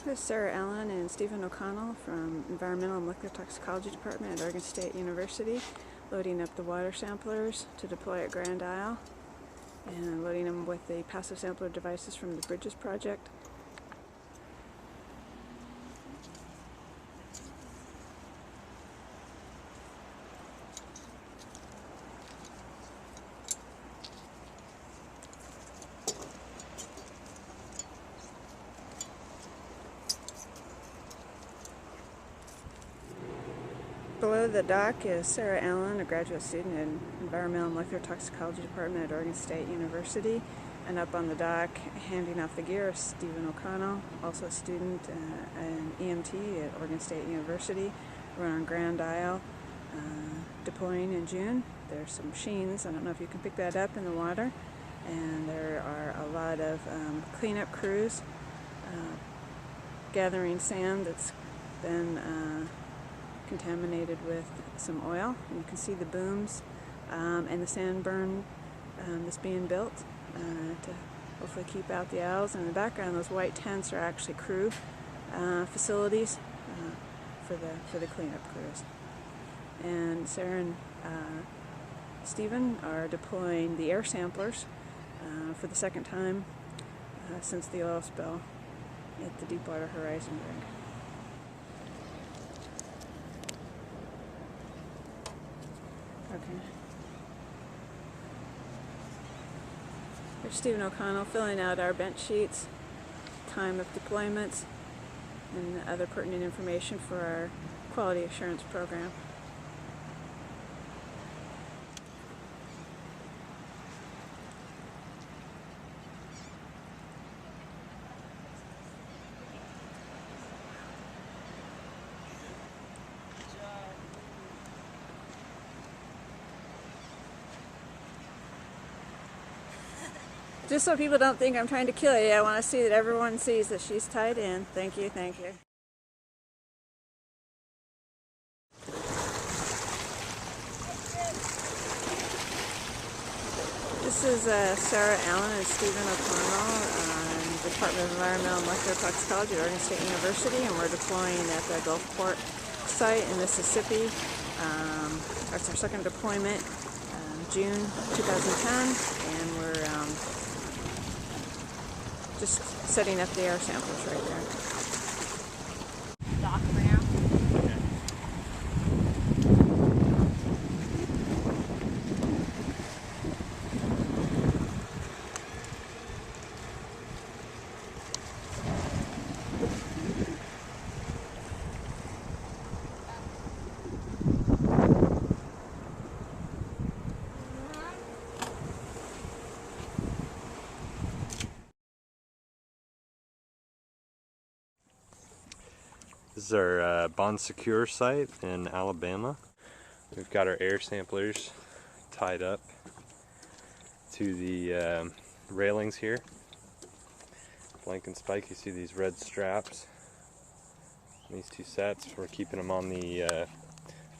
This is Sarah Allen and Stephen O'Connell from Environmental and Molecular Toxicology Department at Oregon State University, loading up the water samplers to deploy at Grand Isle and loading them with the passive sampler devices from the Bridges project. Below the dock is Sarah Allen, a graduate student in Environmental and Molecular Toxicology Department at Oregon State University. And up on the dock, handing off the gear, is Stephen O'Connell, also a student an EMT at Oregon State University. We're on Grand Isle, deploying in June. There's some sheens, I don't know if you can pick that up in the water. And there are a lot of cleanup crews gathering sand that's been contaminated with some oil, and you can see the booms and the sand burn that's being built to hopefully keep out the owls. And in the background, those white tents are actually crew facilities for the cleanup crews. And Sarah and Stephen are deploying the air samplers for the second time since the oil spill at the Deepwater Horizon rig. Okay. Here's Stephen O'Connell filling out our bench sheets, time of deployments, and other pertinent information for our quality assurance program. Just so people don't think I'm trying to kill you, I want to see that everyone sees that she's tied in. Thank you, thank you. This is Sarah Allen and Stephen O'Connell in the Department of Environmental and Molecular Toxicology at Oregon State University, and we're deploying at the Gulfport site in Mississippi. That's our second deployment, June 2010, and we're just setting up the air samples right there. Dock ramp. Okay. This is our Bond Secure site in Alabama. We've got our air samplers tied up to the railings here. Blank and Spike, you see these red straps. And these two sets, we're keeping them on the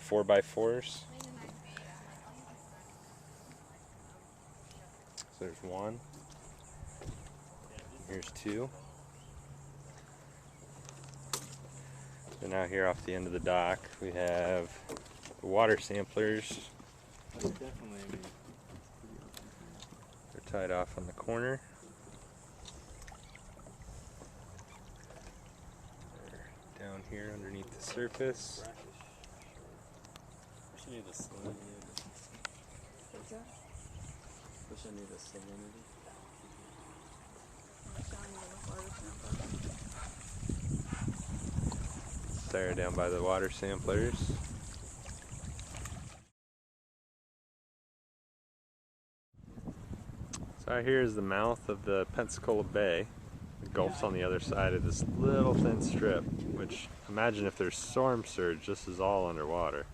4x4s. So there's one. Here's two. And now here off the end of the dock, we have the water samplers. They're tied off on the corner. They're down here underneath the surface. We need the salinity. What's that? We should need the salinity. There down by the water samplers. So out here is the mouth of the Pensacola Bay. The Gulf's on the other side of this little thin strip, which imagine if there's storm surge, this is all underwater.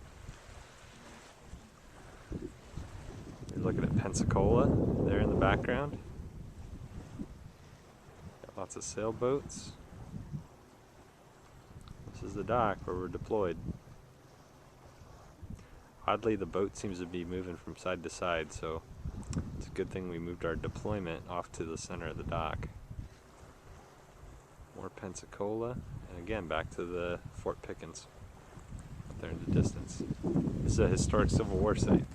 You're looking at Pensacola there in the background. Got lots of sailboats. This is the dock where we're deployed. Oddly, the boat seems to be moving from side to side, so it's a good thing we moved our deployment off to the center of the dock. More Pensacola, and again back to the Fort Pickens up there in the distance. This is a historic Civil War site.